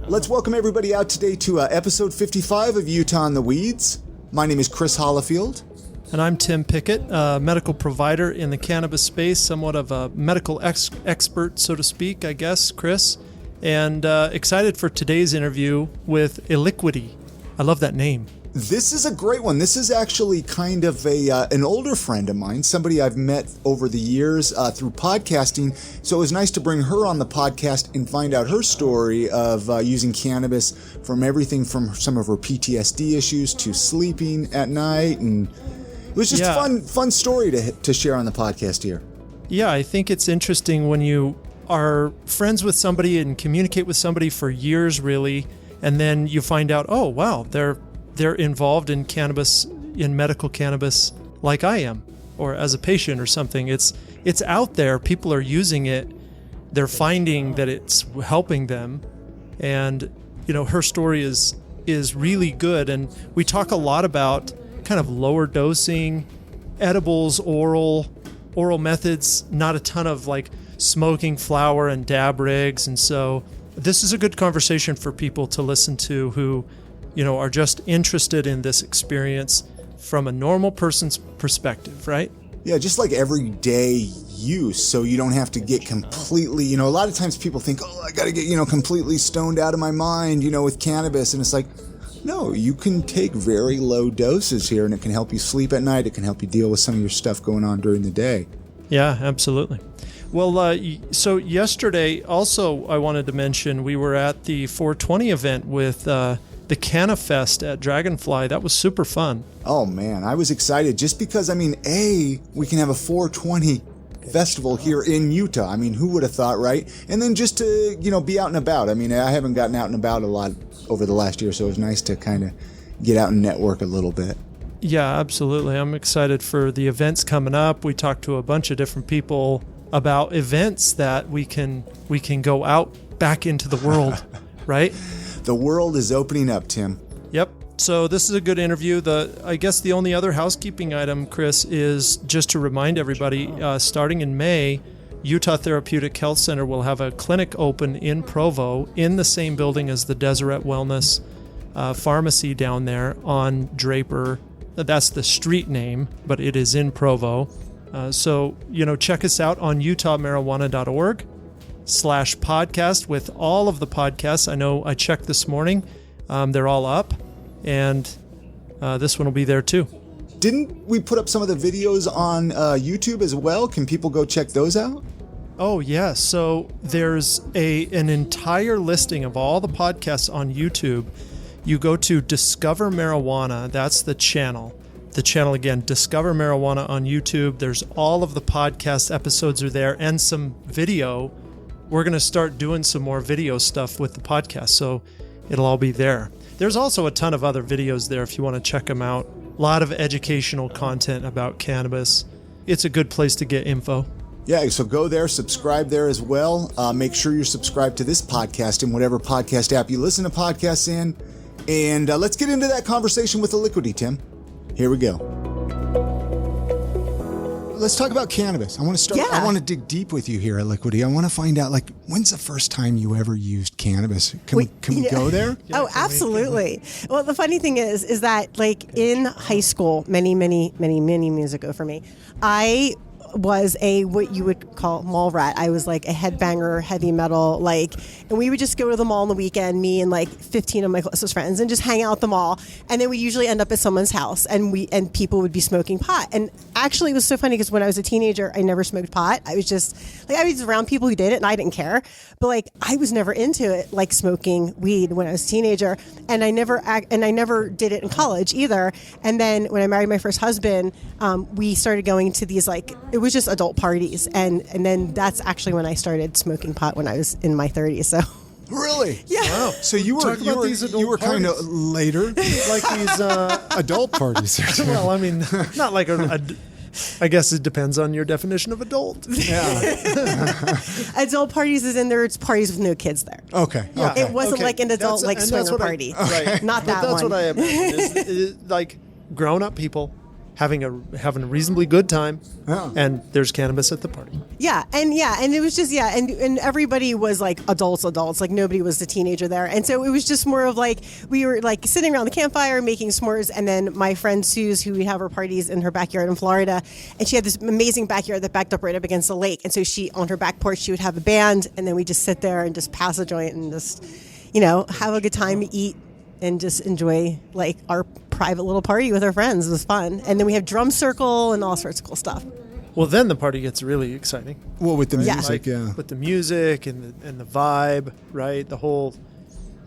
Let's welcome everybody out today to episode 55 of Utah in the Weeds. My name is Chris Holifield. And I'm Tim Pickett, a medical provider in the cannabis space, somewhat of a medical expert, so to speak, I guess, Chris. And excited for today's interview with Elikqitie. I love that name. This is a great one. This is actually kind of an older friend of mine, somebody I've met over the years through podcasting. So it was nice to bring her on the podcast and find out her story of using cannabis, from everything from some of her PTSD issues to sleeping at night. And it was just a fun story to share on the podcast here. Yeah, I think it's interesting when you are friends with somebody and communicate with somebody for years, really, and then you find out, oh, wow, they're involved in cannabis, in medical cannabis, like I am, or as a patient or something. It's out there. People are using it. They're finding that it's helping them. And, you know, her story is really good. And we talk a lot about kind of lower dosing, edibles, oral methods, not a ton of like smoking flower and dab rigs. And so this is a good conversation for people to listen to who, you know, are just interested in this experience from a normal person's perspective, right? Yeah, just like everyday use, so you don't have to get completely, you know, a lot of times people think, oh, I got to get, you know, completely stoned out of my mind, you know, with cannabis. And it's like, no, you can take very low doses here and it can help you sleep at night. It can help you deal with some of your stuff going on during the day. Yeah, absolutely. Well, so yesterday also I wanted to mention we were at the 420 event with the CannaFest at Dragonfly. That was super fun. Oh man, I was excited just because, I mean, we can have a 420 festival here in Utah. I mean, who would have thought, right? And then just to, you know, be out and about. I mean, I haven't gotten out and about a lot over the last year, so it was nice to kind of get out and network a little bit. Yeah, absolutely. I'm excited for the events coming up. We talked to a bunch of different people about events that we can go out back into the world, right? The world is opening up, Tim. Yep. So this is a good interview. I guess the only other housekeeping item, Chris, is just to remind everybody, starting in May, Utah Therapeutic Health Center will have a clinic open in Provo in the same building as the Deseret Wellness Pharmacy down there on Draper. That's the street name, but it is in Provo. So, you know, check us out on utahmarijuana.org/podcast with all of the podcasts. I know I checked this morning. They're all up, and this one will be there too. Didn't we put up some of the videos on YouTube as well? Can people go check those out? Oh, yeah. So there's an entire listing of all the podcasts on YouTube. You go to Discover Marijuana. That's the channel. The channel again, Discover Marijuana on YouTube. There's all of the podcast episodes are there and some video. We're going to start doing some more video stuff with the podcast, so it'll all be there. There's also a ton of other videos there if you want to check them out. A lot of educational content about cannabis. It's a good place to get info. Yeah, so go there, subscribe there as well. Make sure you're subscribed to this podcast in whatever podcast app you listen to podcasts in. And let's get into that conversation with Elikqitie, Tim. Here we go. Let's talk about cannabis. I want to start. Yeah. I want to dig deep with you here, Elikqitie. I want to find out, like, when's the first time you ever used cannabis? Can we go there? Oh, absolutely. Well, the funny thing is that, like, in high school, many years ago for me, I was what you would call mall rat. I was like a headbanger, heavy metal, and we would just go to the mall on the weekend, me and like 15 of my closest friends, and just hang out at the mall. And then we usually end up at someone's house, and people would be smoking pot. And actually, it was so funny because when I was a teenager, I never smoked pot. I was just I was around people who did it, and I didn't care. But I was never into it, like smoking weed when I was a teenager, and I never did it in college either. And then when I married my first husband, we started going to these it was just adult parties, and then that's actually when I started smoking pot when I was in my 30s. So really, yeah. Wow. So you were kind of later, like these adult parties. Well, I mean, not like I guess it depends on your definition of adult. Yeah. Adult parties is in there. It's parties with no kids there. Okay. Yeah. It wasn't like an adult swinger party. Right. Not that that's one. That's what I imagine is like grown up people having a reasonably good time, Yeah. and there's cannabis at the party. And it was just and everybody was like adults, like nobody was a teenager there, and so it was just more of like we were like sitting around the campfire making s'mores, and then my friend Suze, who we have her parties in her backyard in Florida, and she had this amazing backyard that backed up right up against the lake, and so she on her back porch she would have a band, and then we just sit there and just pass a joint and just have a good time, eat, and just enjoy like our private little party with our friends. It was fun. And then we have drum circle and all sorts of cool stuff. Well, then the party gets really exciting. Well, with the Yeah. music, yeah. With the music and the vibe, right? The whole,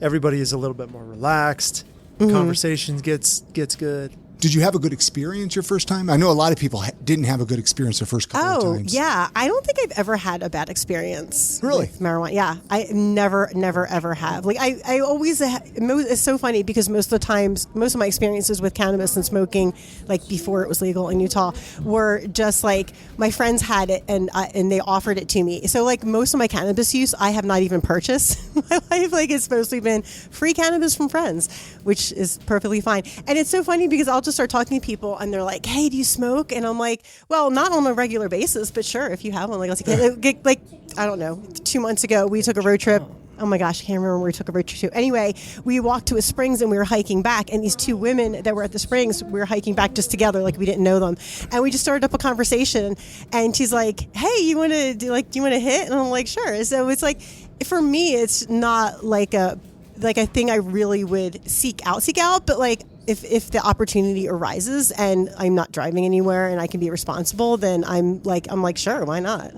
everybody is a little bit more relaxed. Conversations gets good. Did you have a good experience your first time? I know a lot of people didn't have a good experience their first couple of times. Yeah. I don't think I've ever had a bad experience. Really? With marijuana. Yeah. I never, ever have. Like, I always, it's so funny because most of the times, most of my experiences with cannabis and smoking, like before it was legal in Utah, were just like my friends had it and they offered it to me. So, like, most of my cannabis use, I have not even purchased. My life, like, it's mostly been free cannabis from friends, which is perfectly fine. And it's so funny because I'll just start talking to people and they're like, hey, do you smoke? And I'm like, well, not on a regular basis, but sure, if you have one, like, let's get, like, I don't know, 2 months ago, we took a road trip. Oh my gosh, I can't remember where we took a road trip to. Anyway, we walked to a springs and we were hiking back, and these two women that were at the springs, we were hiking back just together, like we didn't know them. And we just started up a conversation, and she's like, hey, do you want to hit? And I'm like, sure. So it's like, for me, it's not like a thing I really would seek out, but like, if the opportunity arises and I'm not driving anywhere and I can be responsible, then I'm like, sure, why not?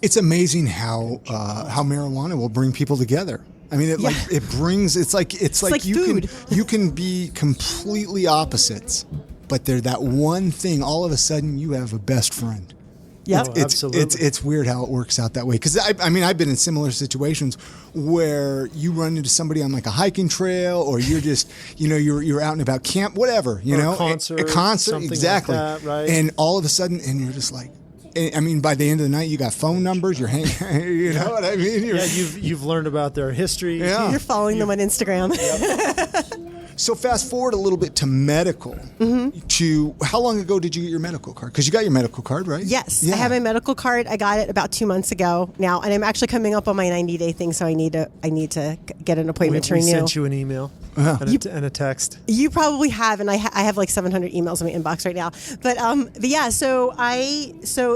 It's amazing how marijuana will bring people together. I mean, it's like you food. you can be completely opposites, but they're that one thing. All of a sudden, you have a best friend. Yeah, absolutely. It's weird how it works out that way. Because I mean, I've been in similar situations where you run into somebody on like a hiking trail, or you're just you're out and about camp, whatever, a concert, exactly, like that, right? And all of a sudden, and you're just like, I mean, by the end of the night, you got phone numbers. You're hanging, you know what I mean? You've learned about their history. Yeah. You're following them on Instagram. So fast forward a little bit to medical. To how long ago did you get your medical card? Because you got your medical card, right? Yes, Yeah. I have my medical card. I got it about 2 months ago now, and I'm actually coming up on my 90-day thing, so I need to get an appointment to We renew. sent you an email and a text. You probably have, and I have like 700 emails in my inbox right now. But yeah, so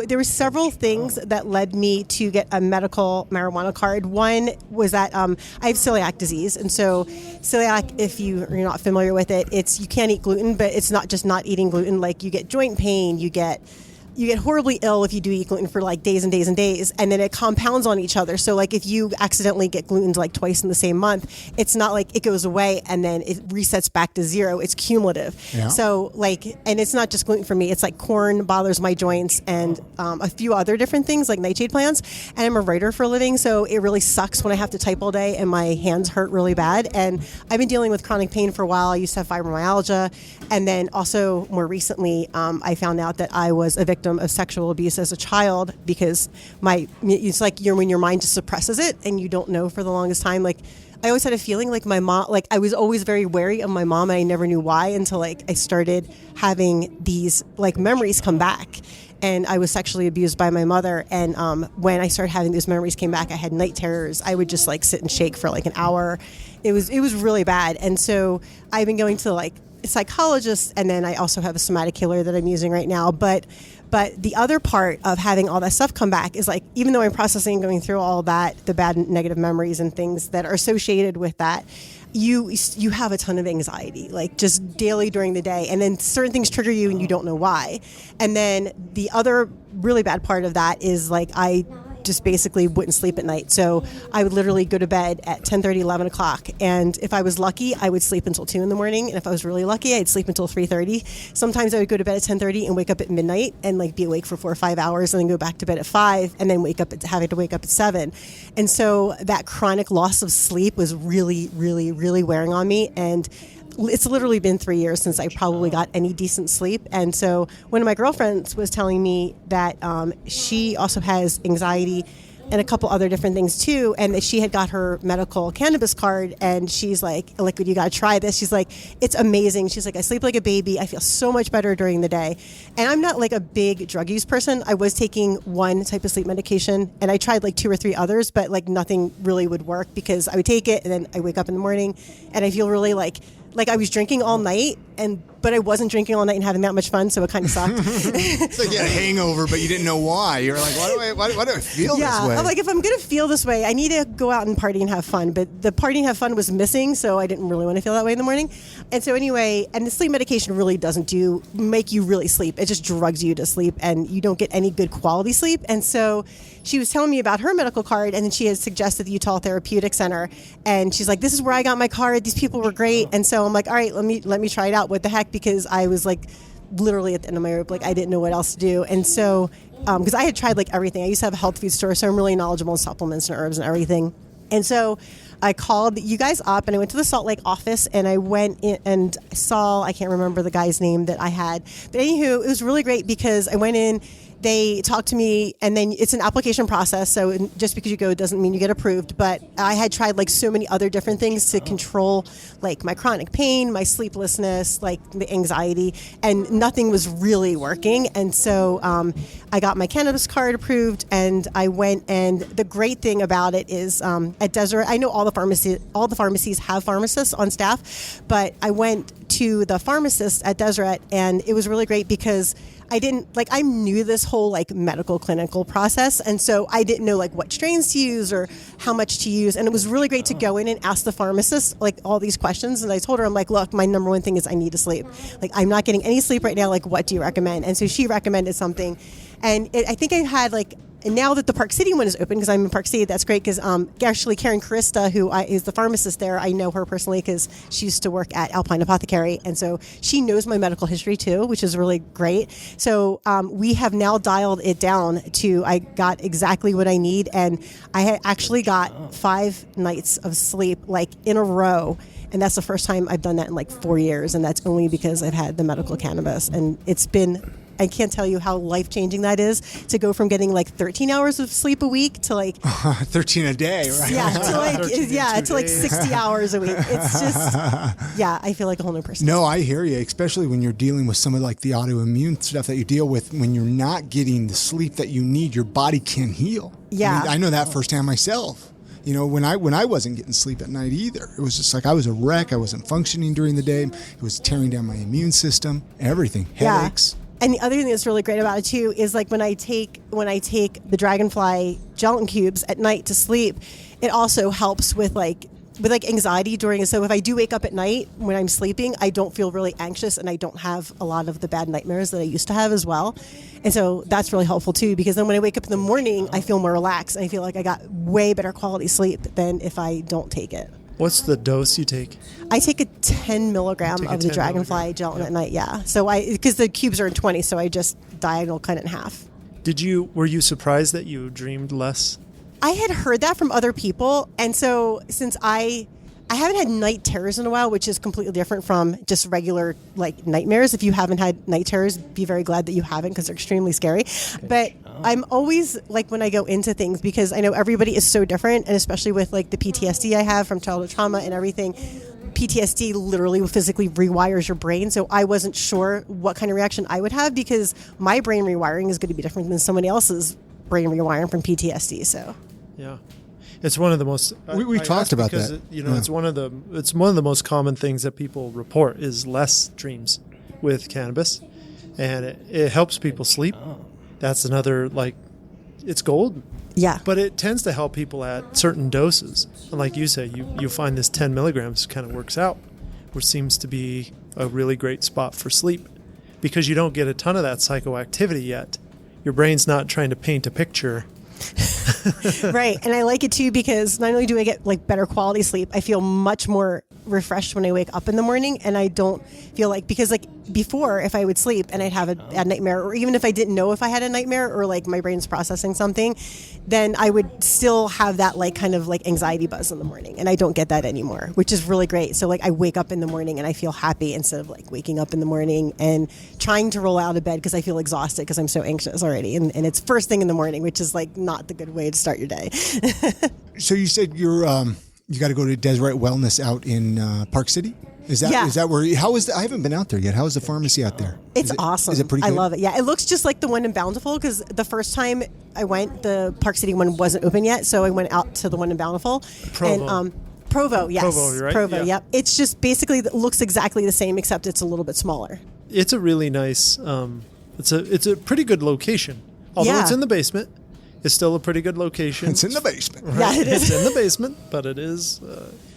there were several things that led me to get a medical marijuana card. One was that I have celiac disease, and so celiac, if you're not familiar with it, it's you can't eat gluten, but it's not just not eating gluten. Like, you get joint pain, you get horribly ill if you do eat gluten for like days and days and days, and then it compounds on each other. So like if you accidentally get gluten like twice in the same month, it's not like it goes away and then it resets back to zero. It's cumulative. Yeah. So like, and it's not just gluten for me. It's like corn bothers my joints and a few other different things like nightshade plants. And I'm a writer for a living, so it really sucks when I have to type all day and my hands hurt really bad. And I've been dealing with chronic pain for a while. I used to have fibromyalgia, and then also more recently, I found out that I was a victim of sexual abuse as a child, because it's like when your mind just suppresses it and you don't know for the longest time. Like, I always had a feeling like my mom, like I was always very wary of my mom, and I never knew why until like I started having these like memories come back. And I was sexually abused by my mother. And when I started having these memories came back, I had night terrors. I would just like sit and shake for like an hour. It was really bad. And so I've been going to like psychologists, and then I also have a somatic healer that I'm using right now. But the other part of having all that stuff come back is like, even though I'm processing and going through all that, the bad negative memories and things that are associated with that, you have a ton of anxiety, like just daily during the day. And then certain things trigger you and you don't know why. And then the other really bad part of that is like, I just basically wouldn't sleep at night. So I would literally go to bed at 10:30, 11 o'clock. And if I was lucky, I would sleep until 2 in the morning. And if I was really lucky, I'd sleep until 3:30. Sometimes I would go to bed at 10:30 and wake up at midnight and like be awake for 4 or 5 hours, and then go back to bed at 5, and then having to wake up at 7. And so that chronic loss of sleep was really, really, really wearing on me. And it's literally been 3 years since I probably got any decent sleep. And so one of my girlfriends was telling me that she also has anxiety and a couple other different things too. And that she had got her medical cannabis card, and she's like, Elikqitie, you got to try this. She's like, it's amazing. She's like, I sleep like a baby. I feel so much better during the day. And I'm not like a big drug use person. I was taking one type of sleep medication, and I tried like 2 or 3 others, but like nothing really would work because I would take it and then I wake up in the morning and I feel really like I was drinking all night, but I wasn't drinking all night and having that much fun, so it kind of sucked. It's like you had a hangover, but you didn't know why. You're like, why do I feel this way? I'm like, if I'm going to feel this way, I need to go out and party and have fun. But the party and have fun was missing, so I didn't really want to feel that way in the morning. And so anyway, and the sleep medication really doesn't make you really sleep. It just drugs you to sleep, and you don't get any good quality sleep. And so she was telling me about her medical card, and then she had suggested the Utah Therapeutic Center. And she's like, this is where I got my card. These people were great. And so I'm like, all right, let me try it out. What the heck? Because I was like literally at the end of my rope, like I didn't know what else to do. And so, because I had tried like everything. I used to have a health food store, so I'm really knowledgeable in supplements and herbs and everything. And so I called you guys up, and I went to the Salt Lake office, and I went in and saw, I can't remember the guy's name that I had. But anywho, it was really great because I went in, they talked to me, and then it's an application process. So just because you go doesn't mean you get approved. But I had tried like so many other different things to control like my chronic pain, my sleeplessness, like the anxiety, and nothing was really working. And so I got my cannabis card approved, and I went. And the great thing about it is at Deseret, I know all the pharmacies have pharmacists on staff, but I went to the pharmacist at Deseret, and it was really great because I knew this whole like medical clinical process. And so I didn't know like what strains to use or how much to use. And it was really great to go in and ask the pharmacist like all these questions. And I told her, I'm like, look, my number one thing is I need to sleep. Like, I'm not getting any sleep right now. Like, what do you recommend? And so she recommended something. And I think I had like, and now that the Park City one is open, because I'm in Park City, that's great because actually Karen Carista, who is the pharmacist there, I know her personally because she used to work at Alpine Apothecary. And so she knows my medical history too, which is really great. So we have now dialed it down to, I got exactly what I need. And I had actually got 5 nights of sleep like in a row. And that's the first time I've done that in like 4 years. And that's only because I've had the medical cannabis. And it's been, I can't tell you how life-changing that is to go from getting like 13 hours of sleep a week to like 13 a day, right? Yeah, to like 60 hours a week. It's just, yeah, I feel like a whole new person. No, I hear you, especially when you're dealing with some of like the autoimmune stuff that you deal with. When you're not getting the sleep that you need, your body can heal. Yeah. I know that firsthand myself. You know, when I wasn't getting sleep at night either, it was just like I was a wreck. I wasn't functioning during the day. It was tearing down my immune system, everything, headaches. Yeah. And the other thing that's really great about it too is like when I take the Dragonfly gelatin cubes at night to sleep, it also helps with anxiety during. So if I do wake up at night when I'm sleeping, I don't feel really anxious and I don't have a lot of the bad nightmares that I used to have as well. And so that's really helpful too, because then when I wake up in the morning, I feel more relaxed and I feel like I got way better quality sleep than if I don't take it. What's the dose you take? I take a 10 milligram of the Dragonfly gelatin at night, yeah. So because the cubes are in 20, so I just diagonal cut it in half. Were you surprised that you dreamed less? I had heard that from other people, and so since I haven't had night terrors in a while, which is completely different from just regular like nightmares. If you haven't had night terrors, be very glad that you haven't because they're extremely scary. But I'm always like when I go into things, because I know everybody is so different, and especially with like the PTSD I have from childhood trauma and everything, PTSD literally physically rewires your brain. So I wasn't sure what kind of reaction I would have because my brain rewiring is going to be different than somebody else's brain rewiring from PTSD. So yeah. It's one of the most. We talked about that. It's one of the most common things that people report is less dreams with cannabis, and it helps people sleep. That's another it's gold. Yeah. But it tends to help people at certain doses, and like you say, you find this 10 milligrams kind of works out, which seems to be a really great spot for sleep, because you don't get a ton of that psychoactivity yet. Your brain's not trying to paint a picture. Right. And I like it too because not only do I get like better quality sleep, I feel much more refreshed when I wake up in the morning, and I don't feel like, because like before, if I would sleep and I'd have a nightmare, or even if I didn't know if I had a nightmare or like my brain's processing something, then I would still have that like kind of like anxiety buzz in the morning, and I don't get that anymore, which is really great. So like I wake up in the morning and I feel happy instead of like waking up in the morning and trying to roll out of bed because I feel exhausted because I'm so anxious already, and it's first thing in the morning, which is like not the good way to start your day. So you said you got to go to Deseret Wellness out in Park City? Is that where? I haven't been out there yet. How is the pharmacy out there? It's awesome. Is it pretty good? I love it. Yeah, it looks just like the one in Bountiful because the first time I went, the Park City one wasn't open yet, so I went out to the one in Bountiful. Provo. And, Provo, yes. Provo, right? Provo, Yeah. yep. It's just basically looks exactly the same, except it's a little bit smaller. It's a really nice. It's a pretty good location. Although it's in the basement, it's still a pretty good location. It's in the basement. Right? Yeah, it is. It's in the basement, but it is.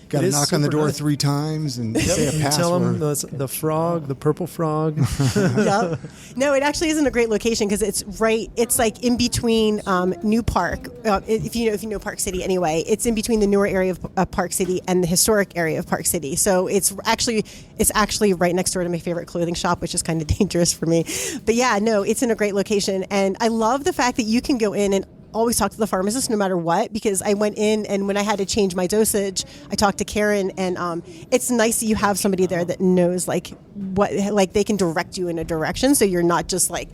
Got to knock on the door 3 times and say a You password. tell them the frog, the purple frog. Yep. No, it actually isn't a great location because it's like in between New Park. If you know Park City anyway, it's in between the newer area of Park City and the historic area of Park City. So it's actually right next door to my favorite clothing shop, which is kind of dangerous for me. But yeah, no, it's in a great location. And I love the fact that you can go in and always talk to the pharmacist no matter what, because I went in and when I had to change my dosage, I talked to Karen, and it's nice that you have somebody there that knows like they can direct you in a direction, so you're not just like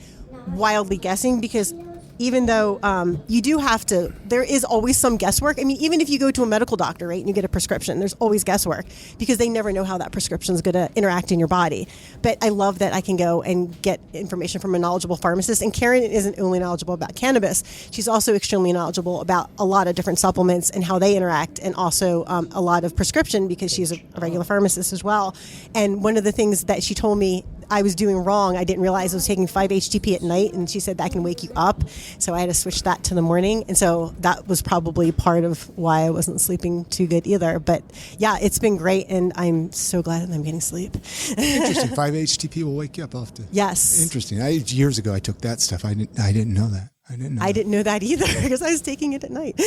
wildly guessing, because even though you do have to, there is always some guesswork. I mean, even if you go to a medical doctor, right, and you get a prescription, there's always guesswork because they never know how that prescription is going to interact in your body. But I love that I can go and get information from a knowledgeable pharmacist. And Karen isn't only knowledgeable about cannabis, she's also extremely knowledgeable about a lot of different supplements and how they interact, and also a lot of prescription because she's a regular pharmacist as well. And one of the things that she told me I was doing wrong, I didn't realize I was taking 5-HTP at night, and she said that can wake you up. So I had to switch that to the morning. And so that was probably part of why I wasn't sleeping too good either. But yeah, it's been great, and I'm so glad that I'm getting sleep. Interesting. 5-HTP will wake you up often. Yes. Interesting. Years ago, I took that stuff. I didn't know that. I didn't know that either because I was taking it at night.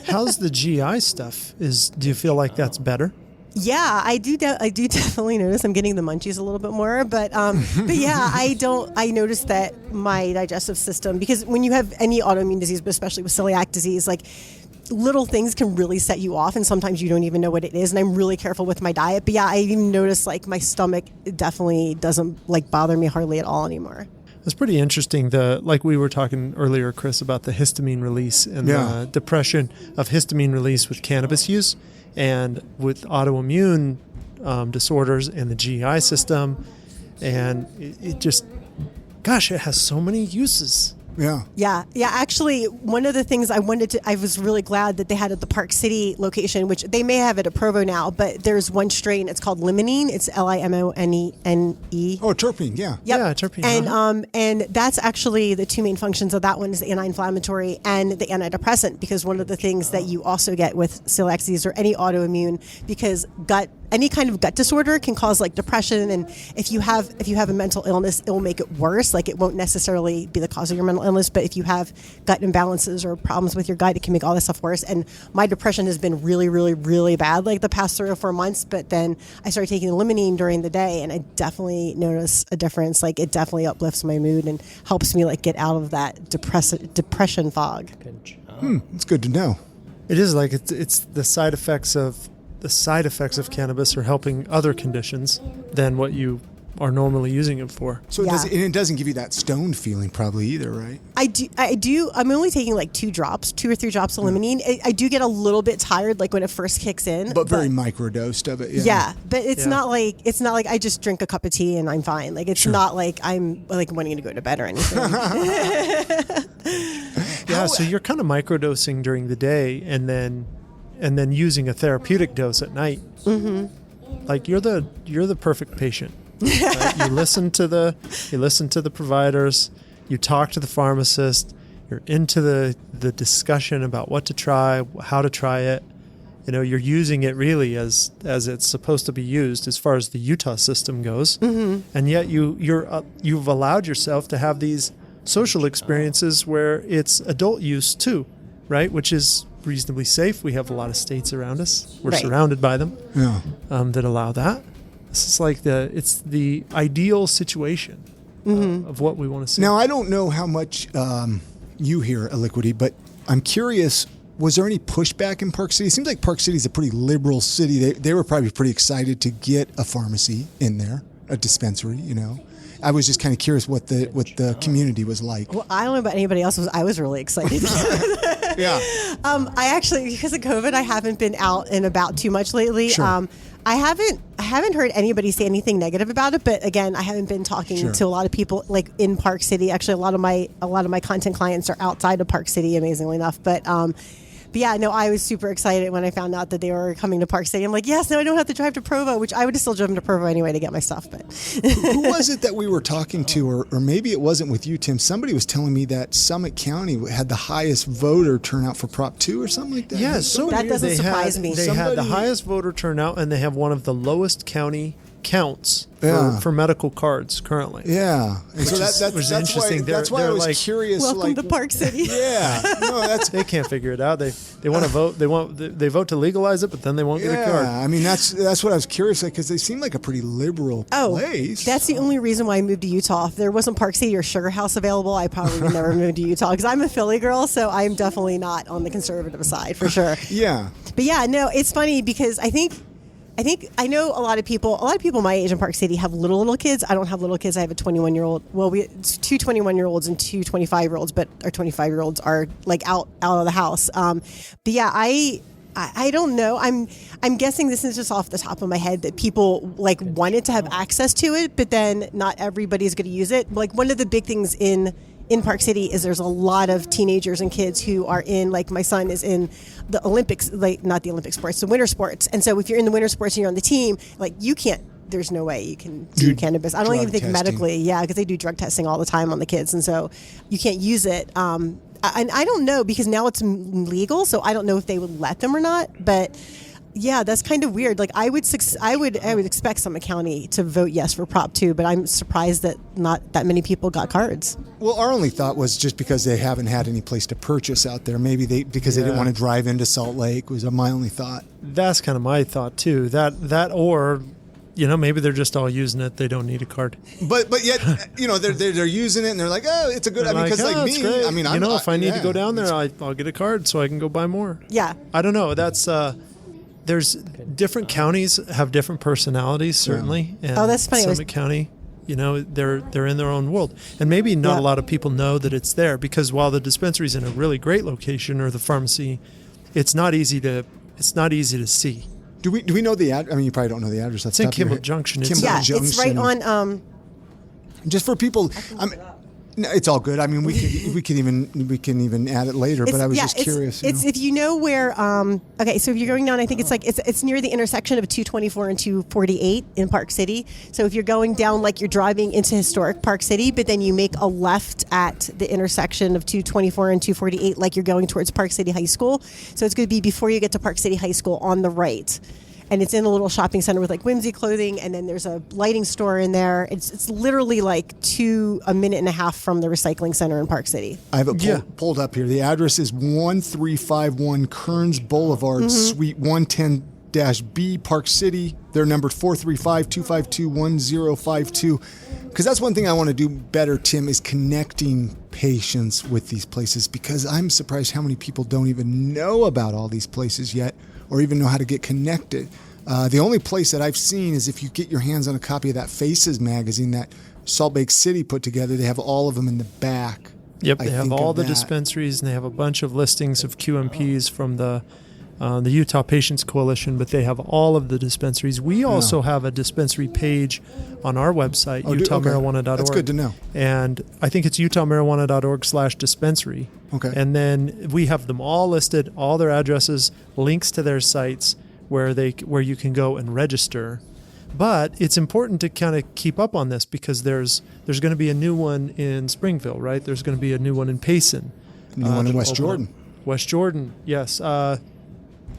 How's the GI stuff? Do you feel like that's better? Yeah, I do. I do definitely notice I'm getting the munchies a little bit more, but yeah, I noticed that my digestive system, because when you have any autoimmune disease, but especially with celiac disease, like little things can really set you off, and sometimes you don't even know what it is. And I'm really careful with my diet. But yeah, I even noticed like my stomach definitely doesn't like bother me hardly at all anymore. It's pretty interesting. Like we were talking earlier, Chris, about the histamine release and the depression of histamine release with cannabis use. And with autoimmune disorders and the GI system, and it just, gosh, it has so many uses. Yeah. Actually, one of the things I was really glad that they had at the Park City location, which they may have it at Provo now, but there's one strain. It's called limonene. It's LIMONENE. Oh, terpene. Yeah. Yep. Yeah, terpene. And that's actually the two main functions of that one is the anti-inflammatory and the antidepressant, because one of the things that you also get with celiac disease or any autoimmune, because any kind of gut disorder can cause like depression, and if you have a mental illness, it will make it worse. Like it won't necessarily be the cause of your mental illness, but if you have gut imbalances or problems with your gut, it can make all this stuff worse. And my depression has been really, really, really bad like the past 3 or 4 months. But then I started taking the limonene during the day, and I definitely notice a difference. Like it definitely uplifts my mood and helps me like get out of that depression fog. It's good to know. It is like it's the side effects of cannabis are helping other conditions than what you are normally using it for. So it doesn't give you that stoned feeling probably either, right? I do. I'm only taking like 2 or 3 drops of limonene. I do get a little bit tired like when it first kicks in. But very microdosed of it. Yeah, but it's not like I just drink a cup of tea and I'm fine. Like it's not like I'm like wanting to go to bed or anything. Yeah, so you're kind of microdosing during the day and then using a therapeutic dose at night. Mm-hmm. Like you're the perfect patient. Right? You listen to the providers, you talk to the pharmacist, you're into the discussion about what to try, how to try it. You know, you're using it really as it's supposed to be used as far as the Utah system goes. Mm-hmm. And yet you've allowed yourself to have these social experiences where it's adult use too, right? Which is reasonably safe. We have a lot of states around us. We're surrounded by them that allow that. This is like it's the ideal situation of what we want to see. Now, I don't know how much you hear Elikqitie, but I'm curious, was there any pushback in Park City? It seems like Park City is a pretty liberal city. They were probably pretty excited to get a pharmacy in there, a dispensary, you know. I was just kind of curious what the community was like. Well, I don't know about anybody else. I was really excited. Yeah. I actually, because of COVID, I haven't been out and about too much lately. Sure. I haven't heard anybody say anything negative about it, but again, I haven't been talking to a lot of people like in Park City. Actually, a lot of my content clients are outside of Park City, amazingly enough. But yeah, no, I was super excited when I found out that they were coming to Park City. I'm like, yes, now I don't have to drive to Provo, which I would have still driven to Provo anyway to get my stuff. But who was it that we were talking to, or maybe it wasn't with you, Tim? Somebody was telling me that Summit County had the highest voter turnout for Prop 2 or something like that. Yeah, so that doesn't surprise me. They had the highest voter turnout, and they have one of the lowest county counts for medical cards currently. Yeah, and which is interesting. That's why I was curious. Welcome to Park City. Yeah, no, they can't figure it out. They want to vote. They vote to legalize it, but then they won't get a card. Yeah, I mean that's what I was curious, because they seem like a pretty liberal place. That's the only reason why I moved to Utah. If there wasn't Park City or Sugar House available, I probably would never move to Utah, because I'm a Philly girl, so I'm definitely not on the conservative side for sure. Yeah, but yeah, no, it's funny because I know a lot of people my age in Park City have little kids. I don't have little kids. I have a 21-year-old. Well, it's two 21-year-olds and two 25-year-olds, but our 25-year-olds are like out of the house. But yeah, I don't know. I'm guessing this is just off the top of my head that people like wanted to have access to it, but then not everybody's going to use it. Like one of the big things in Park City is there's a lot of teenagers and kids who are in, like my son is in the Olympics, like not the Olympic sports, the winter sports. And so if you're in the winter sports and you're on the team, like you can't, there's no way you can do cannabis. I don't even think medically, because they do drug testing all the time on the kids. And so you can't use it. And I don't know, because now it's legal, so I don't know if they would let them or not. But yeah, that's kind of weird. Like I would expect Summit County to vote yes for Prop 2, but I'm surprised that not that many people got cards. Well, our only thought was just because they haven't had any place to purchase out there. Maybe because they didn't want to drive into Salt Lake was my only thought. That's kind of my thought too. That or maybe they're just all using it. They don't need a card. But yet, they're using it and they're like, oh, it's a good. Because me, great. I mean, if I need to go down there, I'll get a card so I can go buy more. Yeah. I don't know. That's there's different counties have different personalities, certainly. Yeah. And that's funny. Summit County, they're in their own world, and maybe not a lot of people know that it's there, because while the dispensary's in a really great location, or the pharmacy, it's not easy to see. Do we know the address? I mean, you probably don't know the address. It's in Kimball Junction. It's right on. Just for people, no, it's all good. I mean, we can even add it later. But I was just curious. It's if you know where. Okay, so if you're going down, I think it's near the intersection of 224 and 248 in Park City. So if you're going down, like you're driving into historic Park City, but then you make a left at the intersection of 224 and 248, like you're going towards Park City High School. So it's going to be before you get to Park City High School on the right. And it's in a little shopping center with like Whimsy clothing, and then there's a lighting store in there. It's literally like a minute and a half from the recycling center in Park City. I have it pulled up here. The address is 1351 Kearns Boulevard, Suite 110-B, Park City. They're numbered 435-252-1052. Because that's one thing I want to do better, Tim, is connecting patients with these places, because I'm surprised how many people don't even know about all these places yet, or even know how to get connected. The only place that I've seen is if you get your hands on a copy of that Faces magazine that Salt Lake City put together. They have all of them in the back. Yep, they have all the dispensaries, and they have a bunch of listings of QMPs from the Utah Patients Coalition, but they have all of the dispensaries. We also have a dispensary page on our website, utahmarijuana.org. That's good to know. And I think it's utahmarijuana.org/dispensary. Okay. And then we have them all listed, all their addresses, links to their sites where you can go and register. But it's important to kind of keep up on this, because there's going to be a new one in Springville, right? There's going to be a new one in Payson. New one in West Jordan. West Jordan, yes.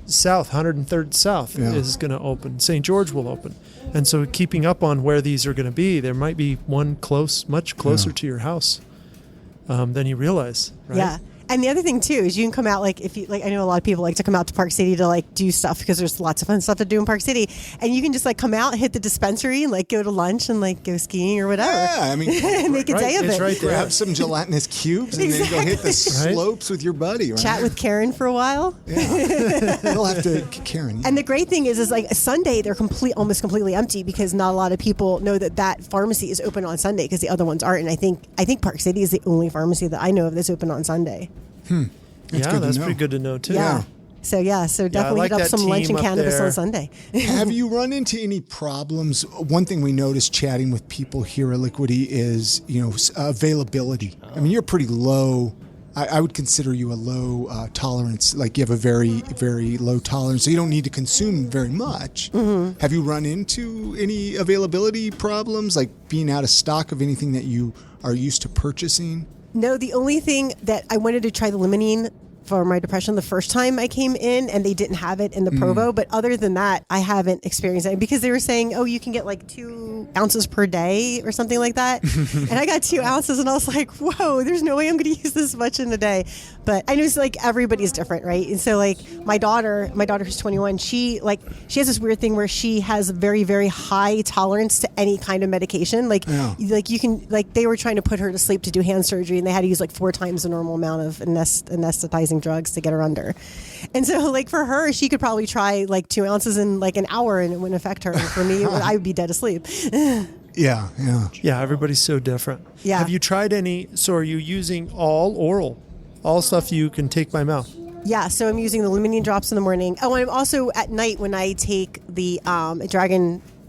South, 103rd South is going to open. St. George will open. And so keeping up on where these are going to be, there might be one much closer to your house than you realize, right? Yeah. And the other thing too is you can come out, like if you like, I know a lot of people like to come out to Park City to like do stuff, because there's lots of fun stuff to do in Park City, and you can just like come out, hit the dispensary, and like go to lunch and like go skiing or whatever. Yeah, I mean, make a day of it. Right there. Grab some gelatinous cubes and then go hit the slopes with your buddy. Right? Chat with Karen for a while. Yeah, you'll have to Karen. And the great thing is like Sunday they're almost completely empty, because not a lot of people know that pharmacy is open on Sunday, because the other ones aren't. And I think Park City is the only pharmacy that I know of that's open on Sunday. That's yeah, good to that's know. pretty good to know too. Yeah. So definitely like hit up that some lunch team and up cannabis there. on Sunday. Have you run into any problems? One thing we noticed chatting with people here at Elikqitie is, availability. I mean, you're pretty low. I would consider you a low tolerance. Like you have a very, very low tolerance, so you don't need to consume very much. Mm-hmm. Have you run into any availability problems, like being out of stock of anything that you are used to purchasing? No, the only thing that I wanted to try the limonene for my depression the first time I came in, and they didn't have it in the Provo. But other than that, I haven't experienced it because they were saying, oh, you can get like 2 ounces per day or something like that. And I got 2 ounces and I was like, whoa, there's no way I'm going to use this much in a day. But I know it's like everybody's different, right? And so like my daughter who's 21, she has this weird thing where she has very, very high tolerance to any kind of medication. Like you can, like they were trying to put her to sleep to do hand surgery, and they had to use like 4 times the normal amount of anesthetizing drugs to get her under. And so like for her, she could probably try like 2 ounces in like an hour and it wouldn't affect her. And for me, I would be dead asleep. Yeah. Yeah, everybody's so different. Yeah. Have you tried any, so are you using all oral? All stuff you can take by mouth? Yeah, so I'm using the limonene drops in the morning. Oh, and I'm also at night when I take the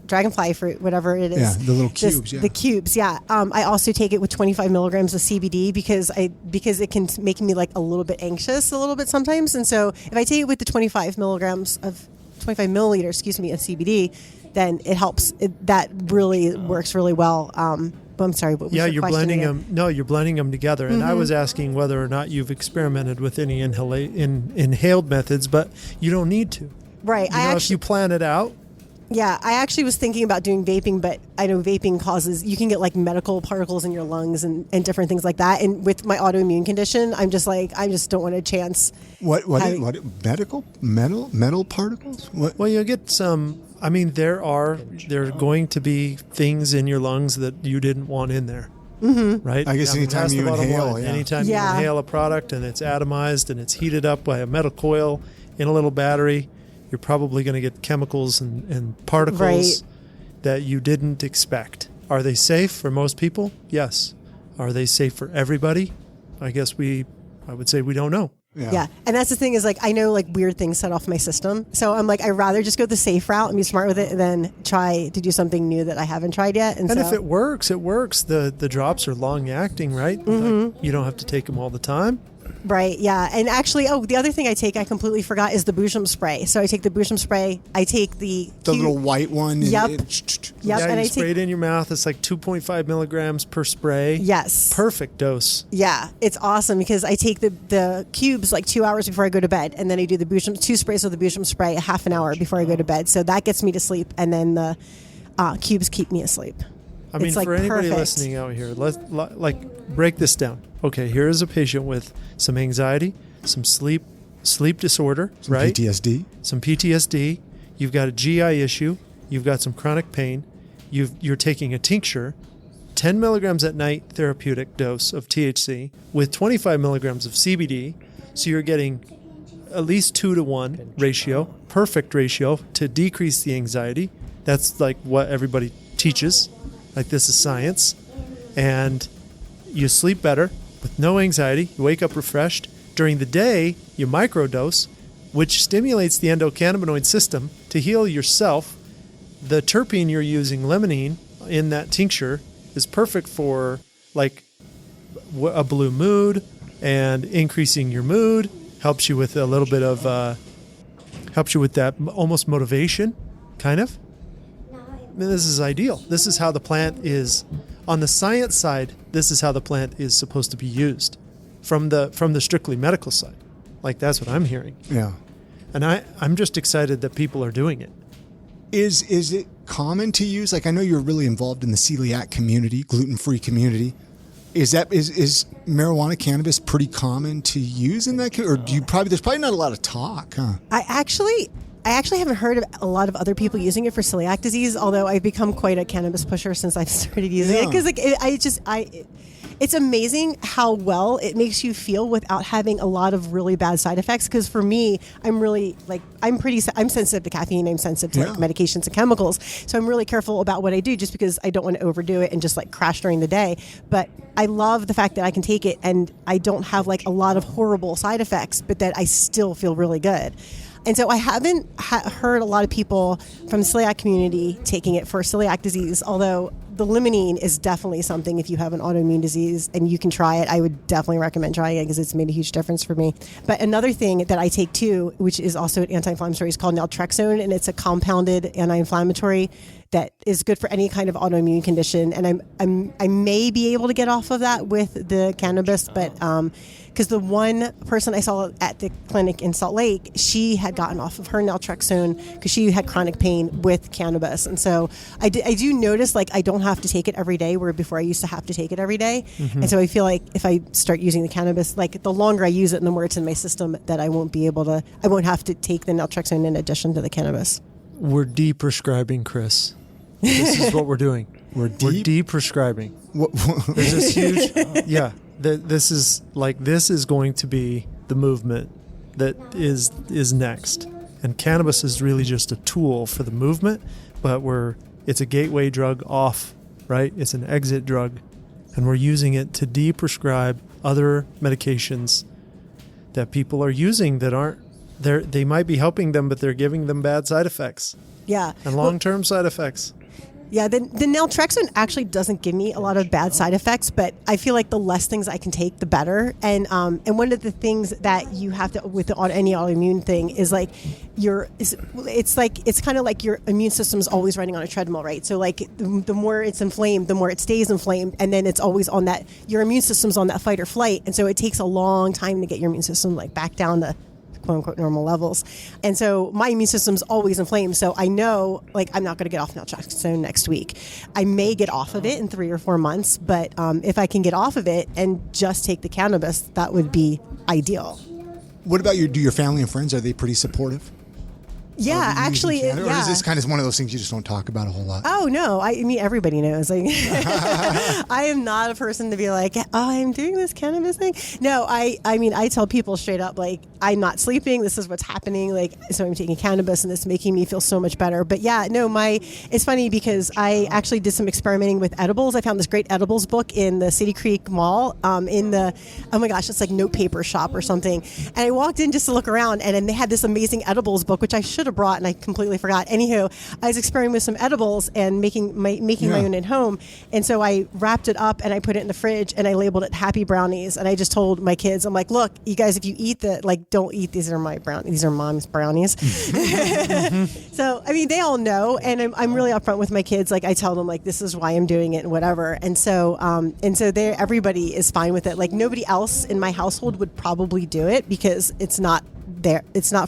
dragonfly fruit, whatever it is. Yeah, the little cubes. The cubes, yeah. I also take it with 25 milligrams of CBD because it can make me like a little bit anxious a little bit sometimes. And so if I take it with the 25 milliliters, of CBD, then it helps. That really works really well. But I'm sorry, what was your you're question blending again? them. No, you're blending them together. And I was asking whether or not you've experimented with any inhaled methods, but you don't need to. Right. If you plan it out. Yeah, I actually was thinking about doing vaping, but I know vaping you can get like medical particles in your lungs and different things like that. And with my autoimmune condition, I just don't want a chance. What metal particles? What? Well, you'll get some. I mean, there are going to be things in your lungs that you didn't want in there, right? I guess anytime that's the you bottom inhale, line. yeah. Anytime you inhale a product and it's atomized and it's heated up by a metal coil in a little battery, you're probably going to get chemicals and particles that you didn't expect. Are they safe for most people? Yes. Are they safe for everybody? I guess I would say we don't know. Yeah. And that's the thing is like, I know like weird things set off my system. So I'm like, I'd rather just go the safe route and be smart with it than try to do something new that I haven't tried yet. And so, if it works, it works. The drops are long acting, right? Like, you don't have to take them all the time. Right, yeah. And actually, the other thing I completely forgot is the Boojum spray. So I take the Boojum spray, I take the little white one. Yep. Yeah, and you I spray it in your mouth. It's like 2.5 milligrams per spray. Yes. Perfect dose. Yeah, it's awesome because I take the cubes like 2 hours before I go to bed, and then I do the Boojum, 2 sprays of the Boojum spray a half an hour before I go to bed. So that gets me to sleep, and then the cubes keep me asleep. I mean, It's, like, for anybody perfect. listening out here, let's break this down. Okay, here is a patient with some anxiety, some sleep disorder, Some right? PTSD. Some PTSD. You've got a GI issue. You've got some chronic pain. You're taking a tincture, 10 milligrams at night therapeutic dose of THC with 25 milligrams of CBD. So you're getting at least 2-to-1 ratio, perfect ratio to decrease the anxiety. That's like what everybody teaches. Like this is science. And you sleep better with no anxiety. You wake up refreshed. During the day, you microdose, which stimulates the endocannabinoid system to heal yourself. The terpene you're using, limonene, in that tincture is perfect for like a blue mood and increasing your mood. Helps you with a little bit of, helps you with that almost motivation, kind of. I mean, this is ideal. This is how the plant is, on the science side, this is how the plant is supposed to be used from the strictly medical side. Like that's what I'm hearing. Yeah. And I'm just excited that people are doing it. Is it common to use? Like I know you're really involved in the celiac community, gluten-free community. Is marijuana cannabis pretty common to use in that, or there's probably not a lot of talk, huh? I actually haven't heard of a lot of other people using it for celiac disease, although I've become quite a cannabis pusher since I've started using it. Because It's amazing how well it makes you feel without having a lot of really bad side effects. Because for me, I'm really I'm sensitive to caffeine. I'm sensitive to like medications and chemicals. So I'm really careful about what I do just because I don't want to overdo it and just like crash during the day. But I love the fact that I can take it and I don't have like a lot of horrible side effects, but that I still feel really good. And so I haven't heard a lot of people from the celiac community taking it for celiac disease, although the limonene is definitely something if you have an autoimmune disease and you can try it. I would definitely recommend trying it because it's made a huge difference for me. But another thing that I take too, which is also an anti-inflammatory, is called naltrexone, and it's a compounded anti-inflammatory that is good for any kind of autoimmune condition. And I may be able to get off of that with the cannabis, but because the one person I saw at the clinic in Salt Lake, she had gotten off of her naltrexone because she had chronic pain with cannabis. And so I do notice like I don't have to take it every day, where before I used to have to take it every day. And so I feel like if I start using the cannabis, like the longer I use it and the more it's in my system, that I won't have to take the naltrexone in addition to the cannabis. We're de-prescribing, Chris. This is what we're doing. We're de-prescribing. There's this huge, This is going to be the movement that is next, and cannabis is really just a tool for the movement. But it's a gateway drug off, right? It's an exit drug, and we're using it to de-prescribe other medications that people are using that aren't. They might be helping them, but they're giving them bad side effects. Yeah, and long-term side effects. Yeah, the naltrexone actually doesn't give me a lot of bad side effects, but I feel like the less things I can take, the better. And one of the things that you have to with any autoimmune thing is like it's kind of like your immune system is always running on a treadmill, right? So like the more it's inflamed, the more it stays inflamed, and then it's always on that. Your immune system's on that fight or flight, and so it takes a long time to get your immune system like back down to quote unquote normal levels. And so my immune system's always inflamed. So I know like I'm not going to get off naltrexone next week. I may get off of it in 3 or 4 months, but if I can get off of it and just take the cannabis, that would be ideal. What about do your family and friends, are they pretty supportive? Yeah, actually, Or is this kind of one of those things you just don't talk about a whole lot? Oh, no. I mean, everybody knows. Like, I am not a person to be like, oh, I'm doing this cannabis thing. No, I mean, I tell people straight up, like, I'm not sleeping. This is what's happening. Like, so I'm taking cannabis and it's making me feel so much better. But yeah, no, it's funny because I actually did some experimenting with edibles. I found this great edibles book in the City Creek Mall oh my gosh, it's like Note Paper Shop or something. And I walked in just to look around, and then they had this amazing edibles book, which I should have brought and I completely forgot. Anywho, I was experimenting with some edibles and making my own at home. And so I wrapped it up and I put it in the fridge and I labeled it Happy Brownies. And I just told my kids, I'm like, look, you guys, if you eat don't eat these. Are my brownies. These are mom's brownies. So, I mean, they all know. And I'm really upfront with my kids. Like I tell them like, this is why I'm doing it and whatever. And so everybody is fine with it. Like nobody else in my household would probably do it because it's not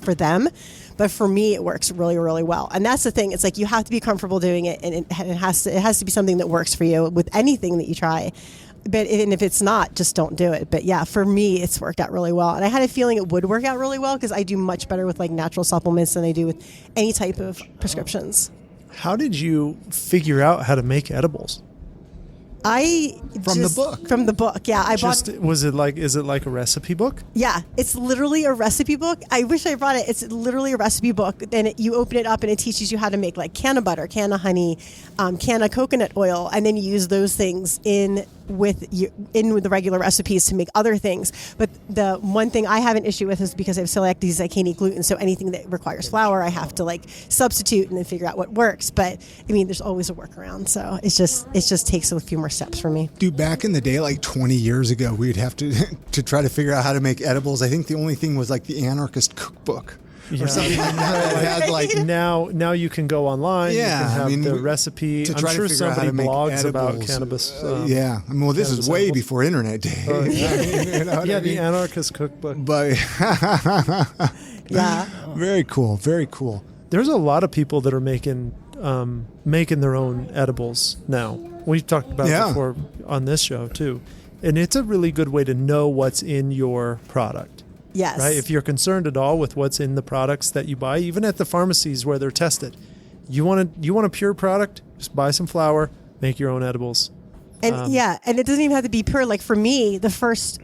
for them. But for me, it works really, really well. And that's the thing. It's like you have to be comfortable doing it, and it has to be something that works for you with anything that you try. But if it's not, just don't do it. But yeah, for me, it's worked out really well. And I had a feeling it would work out really well because I do much better with like natural supplements than I do with any type of prescriptions. How did you figure out how to make edibles? From the book, yeah. Is it like a recipe book? Yeah, it's literally a recipe book. I wish I brought it. It's literally a recipe book. Then you open it up and it teaches you how to make like can of butter, can of honey, can of coconut oil, and then you use those things in with the regular recipes to make other things. But the one thing I have an issue with is because I have celiac disease, I can't eat gluten. So anything that requires flour, I have to like substitute and then figure out what works. But I mean, there's always a workaround. So it just takes a few more steps for me. Dude, back in the day, like 20 years ago, we'd have to try to figure out how to make edibles. I think the only thing was like the anarchist cookbook. Or something like that. Now you can go online. Yeah, you can have the recipe. I'm sure somebody blogs about cannabis. This is way before internet days. The anarchist cookbook. But yeah, very cool, very cool. There's a lot of people that are making their own edibles now. We've talked about it before on this show too, and it's a really good way to know what's in your product. Yes. Right? If you're concerned at all with what's in the products that you buy, even at the pharmacies where they're tested, you want a pure product, just buy some flour, make your own edibles. And and it doesn't even have to be pure. Like for me, the first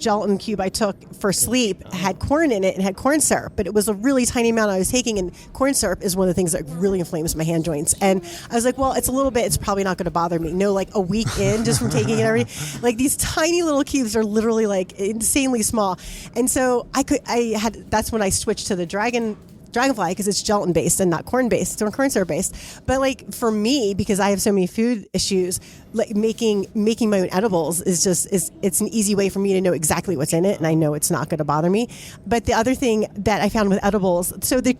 gelatin cube I took for sleep had corn in it and had corn syrup, but it was a really tiny amount I was taking, and corn syrup is one of the things that really inflames my hand joints. And I was like, well, it's a little bit, it's probably not going to bother me. No, like a week in, just from taking it every, like these tiny little cubes are literally like insanely small. And so that's when I switched to the Dragonfly, because it's gelatin based and not corn based or corn syrup based. But like for me, because I have so many food issues, like making my own edibles is it's an easy way for me to know exactly what's in it, and I know it's not going to bother me. But the other thing that I found with edibles, so the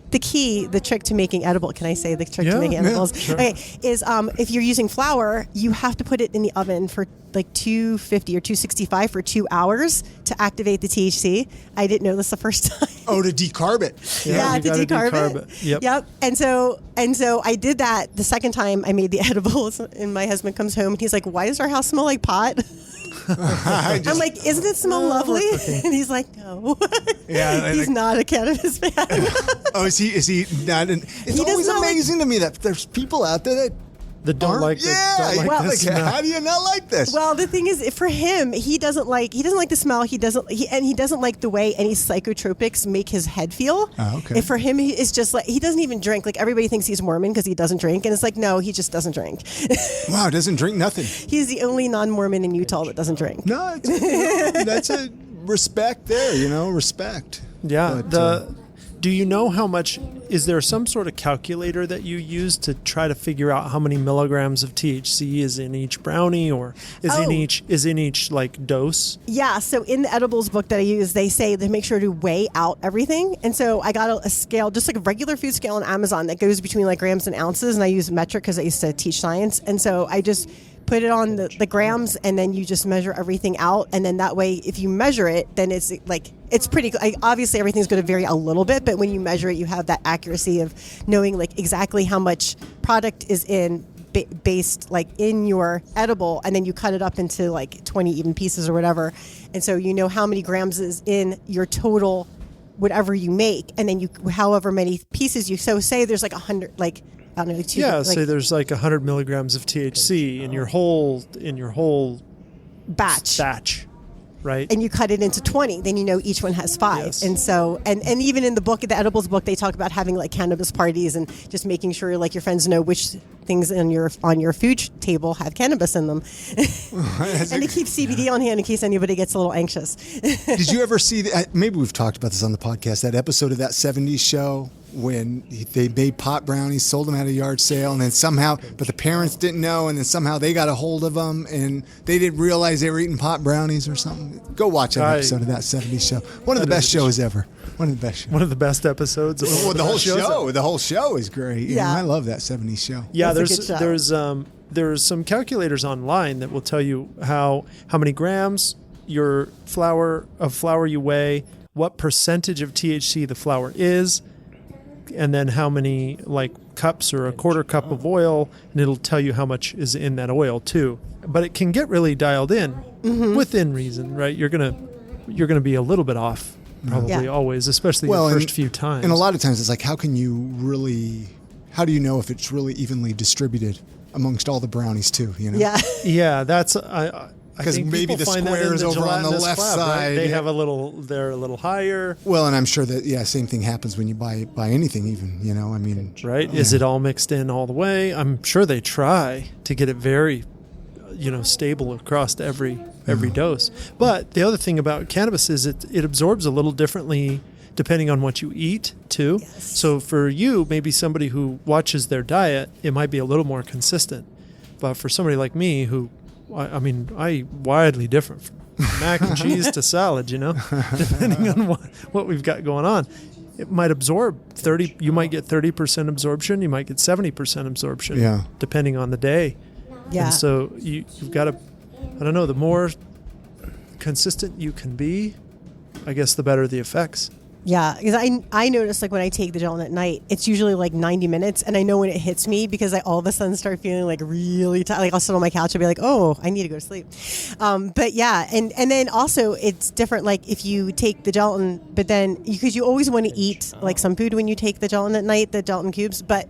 trick to making edible, can I say the trick to making edibles? Sure. Okay, is if you're using flour, you have to put it in the oven for like 250 or 265 for 2 hours to activate the THC. I didn't know this the first time. Oh, to decarb it. Yeah, to decarb it. Yep. And so I did that the second time I made the edibles, and my husband comes home and he's like, "Why does our house smell like pot?" I'm like, "Isn't it smell lovely?" And he's like, "No." Yeah, he's not a cannabis fan. Oh, is he not? It's always amazing to me that there's people out there that don't like this smell. How do you not like this? Well, the thing is, for him, he doesn't like the smell. He doesn't like the way any psychotropics make his head feel. Oh, okay. And for him, it's just like he doesn't even drink. Like everybody thinks he's Mormon because he doesn't drink, and it's like no, he just doesn't drink. Wow, doesn't drink nothing. He's the only non-Mormon in Utah that doesn't drink. No, that's a respect there. Respect. Yeah. But, do you know how much? Is there some sort of calculator that you use to try to figure out how many milligrams of THC is in each brownie, or is in each like dose? Yeah. So in the edibles book that I use, they say to make sure to weigh out everything. And so I got a scale, just like a regular food scale on Amazon that goes between like grams and ounces. And I use metric because I used to teach science. And so I just put it on the grams, and then you just measure everything out. And then that way, if you measure it, then it's like, it's pretty, obviously everything's going to vary a little bit, but when you measure it, you have that accuracy of knowing like exactly how much product is based like in your edible, and then you cut it up into like 20 even pieces or whatever. And so you know how many grams is in your total, whatever you make. And then however many pieces say there's like 100, like, I don't know, say there's like 100 milligrams of THC in your whole batch, right? And you cut it into 20, then you know each one has 5. Yes. And so, and even in the book, the edibles book, they talk about having like cannabis parties and just making sure like your friends know which things on your food table have cannabis in them. And to keep CBD on hand in case anybody gets a little anxious. Did you ever see, maybe we've talked about this on the podcast, that episode of that 70s show when they made pot brownies, sold them at a yard sale, and then somehow, but the parents didn't know, and then somehow they got a hold of them, and they didn't realize they were eating pot brownies or something? Go watch that episode of that 70s show. One of the best shows ever. One of the best shows. One of the best episodes. The whole show is great. Yeah, I love that 70s show. Yeah, there's some calculators online that will tell you how many grams your flour you weigh, what percentage of THC the flour is, and then how many like cups or a quarter cup of oil, and it'll tell you how much is in that oil too. But it can get really dialed in within reason, right? You're gonna be a little bit off probably always, especially the first few times. And a lot of times it's like, how do you know if it's really evenly distributed amongst all the brownies too? Yeah, that's because maybe the squares over on the left side, right? They're a little higher. Well, and I'm sure that same thing happens when you buy anything, even right? Is it all mixed in all the way? I'm sure they try to get it very, stable across every dose. But the other thing about cannabis is it absorbs a little differently depending on what you eat too. Yes. So for you, maybe somebody who watches their diet, it might be a little more consistent. But for somebody like me who, I widely different from mac and cheese to salad, depending on what we've got going on. It might absorb 30, you might get 30% absorption, you might get 70% absorption, depending on the day. Yeah. And so you've got to, I don't know, the more consistent you can be, I guess the better the effects. Yeah, because I notice like when I take the gelatin at night, it's usually like 90 minutes, and I know when it hits me because I all of a sudden start feeling like really tired. Like I'll sit on my couch and be like, oh, I need to go to sleep. But yeah, and then also it's different. Like if you take the gelatin, but then because you always want to eat like some food when you take the gelatin at night, the gelatin cubes. But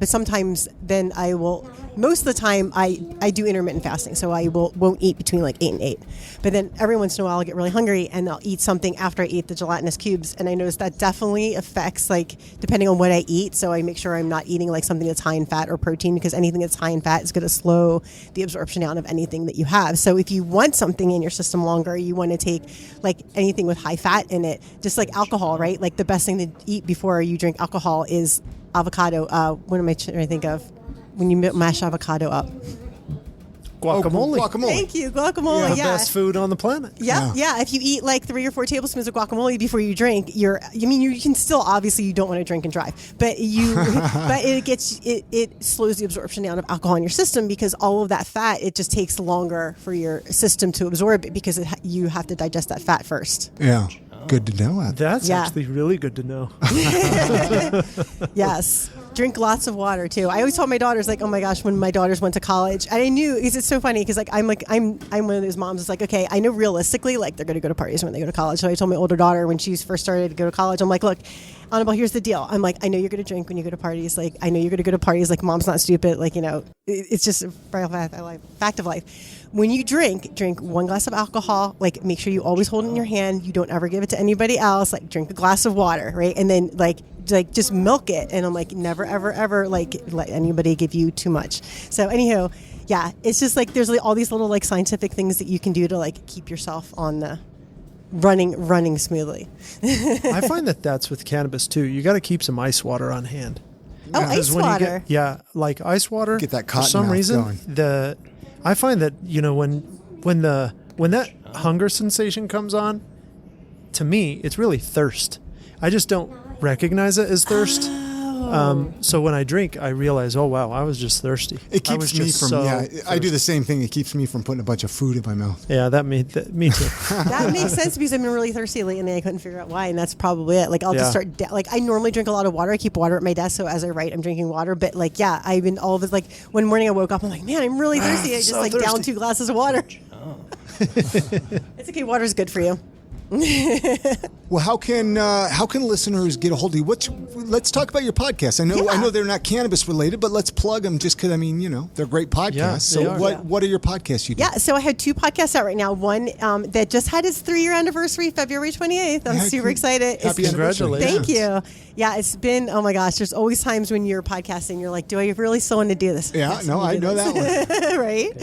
sometimes then I will. Most of the time I do intermittent fasting, so I won't eat between like 8 and 8. But then every once in a while I'll get really hungry and I'll eat something after I eat the gelatinous cubes, and I notice that definitely affects like depending on what I eat. So I make sure I'm not eating like something that's high in fat or protein, because anything that's high in fat is going to slow the absorption down of anything that you have. So if you want something in your system longer, you want to take like anything with high fat in it, just like alcohol, right? Like the best thing to eat before you drink alcohol is avocado. What am I trying to think of? When you mash avocado up. Guacamole. Guacamole. Thank you, guacamole. The Yeah, best food on the planet. Yeah. If you eat like 3 or 4 tablespoons of guacamole before you drink, you can still, obviously you don't want to drink and drive, but but it slows the absorption down of alcohol in your system, because all of that fat, it just takes longer for your system to absorb it, because you have to digest that fat first. Yeah. Good to know that. That's actually really good to know. Yes. Drink lots of water too. I always told my daughters, like, oh my gosh, when my daughters went to college, and I knew, because it's so funny, because like I'm one of those moms that's like, okay, I know realistically like they're going to go to parties when they go to college. So I told my older daughter when she first started to go to college, I'm like, look, Annabelle, here's the deal. I'm like, I know you're going to drink when you go to parties. Like, I know you're going to go to parties. Like, mom's not stupid. Like, it's just a fact of life. When you drink 1 glass of alcohol. Like, make sure you always hold it in your hand. You don't ever give it to anybody else. Like, drink a glass of water, right? And then like just milk it. And I'm like, never, ever, ever like let anybody give you too much. So anyhow, yeah, it's just like there's like all these little like scientific things that you can do to like keep yourself on the running smoothly. I find that's with cannabis too. You got to keep some ice water on hand. Oh, ice water. Like ice water. Get that for cotton some mouth reason, going. I find that when that hunger sensation comes on, to me, it's really thirst. I just don't recognize it as thirst. So when I drink, I realize, oh wow, I was just thirsty. It keeps me from, I do the same thing. It keeps me from putting a bunch of food in my mouth. Yeah, me too. That makes sense, because I've been really thirsty lately and I couldn't figure out why, and that's probably it. Like I'll just start, like I normally drink a lot of water. I keep water at my desk, so as I write, I'm drinking water. But like, yeah, I've been all of it. Like one morning I woke up, I'm like, man, I'm really thirsty. I just so thirsty. Downed 2 glasses of water. Oh. It's okay. Water's good for you. Well, how can listeners get a hold of you? Let's talk about your podcast. I know they're not cannabis related, but let's plug them just because they're great podcasts. Yeah, so what are your podcasts you do? Yeah, so I had 2 podcasts out right now. One that just had its 3-year anniversary, February 28th. I'm super excited. Happy congratulations! Thank you. Yeah, it's been, oh my gosh, there's always times when you're podcasting, you're like, do I really still want to do this? Yeah, no, I know that one. Right?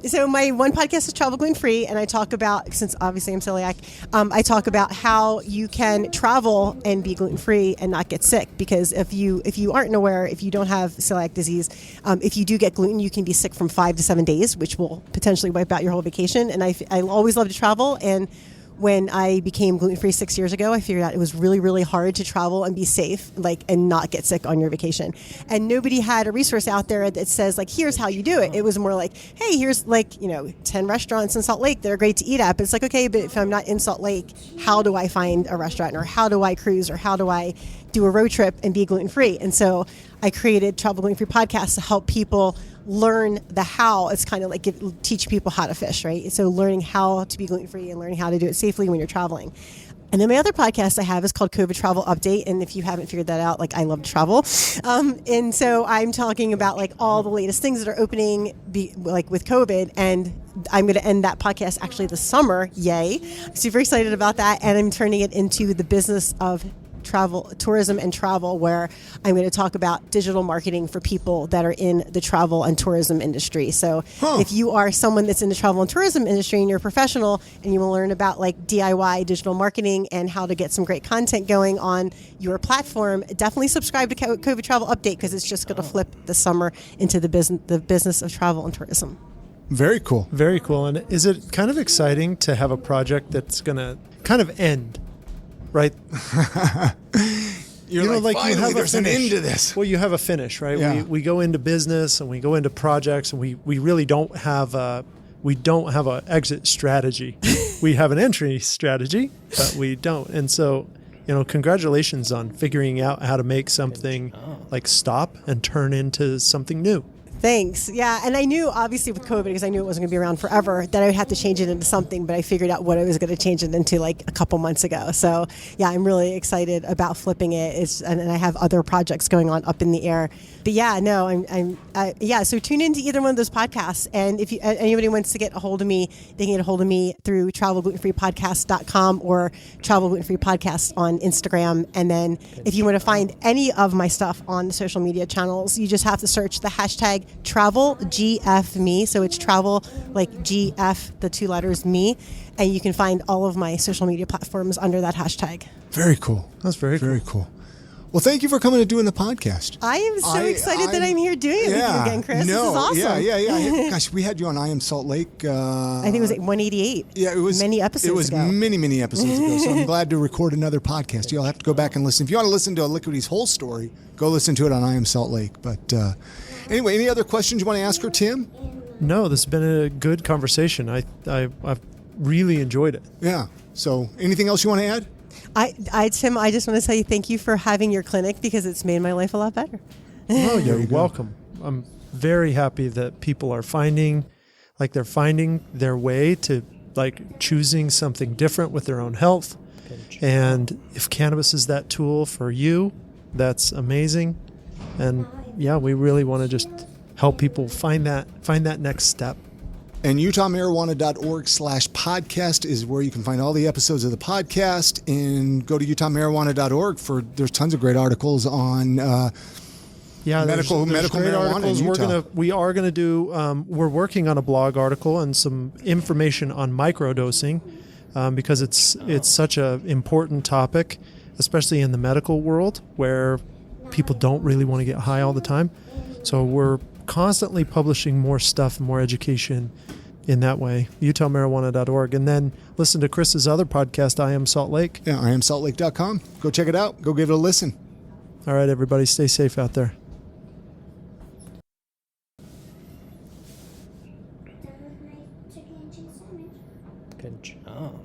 So my one podcast is Travel Gluten Free, and I talk about, since obviously I'm celiac, I talk about how you can travel and be gluten free and not get sick. Because if you aren't aware, if you don't have celiac disease, if you do get gluten, you can be sick from 5 to 7 days, which will potentially wipe out your whole vacation. And I always love to travel, and when I became gluten-free 6 years ago, I figured out it was really, really hard to travel and be safe, and not get sick on your vacation. And nobody had a resource out there that says, like, here's how you do it. It was more like, hey, here's 10 restaurants in Salt Lake that are great to eat at. But it's like, okay, but if I'm not in Salt Lake, how do I find a restaurant, or how do I cruise, or how do I do a road trip and be gluten-free? And so I created Travel Gluten Free Podcast to help people learn the how. It's kind of like teach people how to fish, right? So learning how to be gluten-free and learning how to do it safely when you're traveling. And then my other podcast I have is called COVID Travel Update. And if you haven't figured that out, I love to travel. And so I'm talking about all the latest things that are opening with COVID. And I'm going to end that podcast actually this summer. Yay. I'm super excited about that. And I'm turning it into the business of tourism and travel, where I'm going to talk about digital marketing for people that are in the travel and tourism industry. So if you are someone that's in the travel and tourism industry and you're a professional and you will learn about DIY digital marketing and how to get some great content going on your platform, definitely subscribe to COVID Travel Update, because it's just going to flip the summer into the business of travel and tourism. Very cool. Very cool. And is it kind of exciting to have a project that's going to kind of end? Right. You're finally, there's an end to this. Well, you have a finish, right? Yeah. We go into business and we go into projects, and we really don't have an exit strategy. We have an entry strategy, but we don't. And so congratulations on figuring out how to make something like stop and turn into something new. Thanks. Yeah. And I knew, obviously, with COVID, because I knew it wasn't going to be around forever, that I would have to change it into something, but I figured out what I was going to change it into like a couple months ago. So, yeah, I'm really excited about flipping it. And I have other projects going on up in the air. But yeah, no, so tune into either one of those podcasts. And if anybody wants to get a hold of me, they can get a hold of me through travelglutenfreepodcast.com or Travel Gluten Free Podcast on Instagram. And then if you want to find any of my stuff on the social media channels, you just have to search the hashtag TravelGFme. So it's travel like GF, the two letters me. And you can find all of my social media platforms under that hashtag. Very cool. That's very cool. Well, thank you for coming and doing the podcast. I am so excited that I'm here doing it with you again, Chris. This is awesome. Yeah. Gosh, we had you on I Am Salt Lake. I think it was 188. Yeah, it was many episodes ago. It was many episodes ago. So I'm glad to record another podcast. You'll have to go back and listen. If you want to listen to Elikqitie's whole story, go listen to it on I Am Salt Lake. But anyway, any other questions you want to ask her, Tim? No, this has been a good conversation. I've really enjoyed it. Yeah. So anything else you want to add? Tim, I just want to tell you thank you for having your clinic because it's made my life a lot better. Oh, you're welcome. I'm very happy that people are finding their way to like choosing something different with their own health. And if cannabis is that tool for you, that's amazing. And yeah, we really want to just help people find that next step. And utahmarijuana.org/podcast is where you can find all the episodes of the podcast. And go to utahmarijuana.org there's tons of great articles on medical marijuana in Utah. We're working on a blog article and some information on microdosing because it's such a important topic, especially in the medical world where people don't really want to get high all the time. So we're constantly publishing more stuff, more education in that way. utahmarijuana.org. And then listen to Chris's other podcast, I Am Salt Lake. Yeah, IamSaltLake.com. Go check it out. Go give it a listen. All right, everybody, stay safe out there. Good job.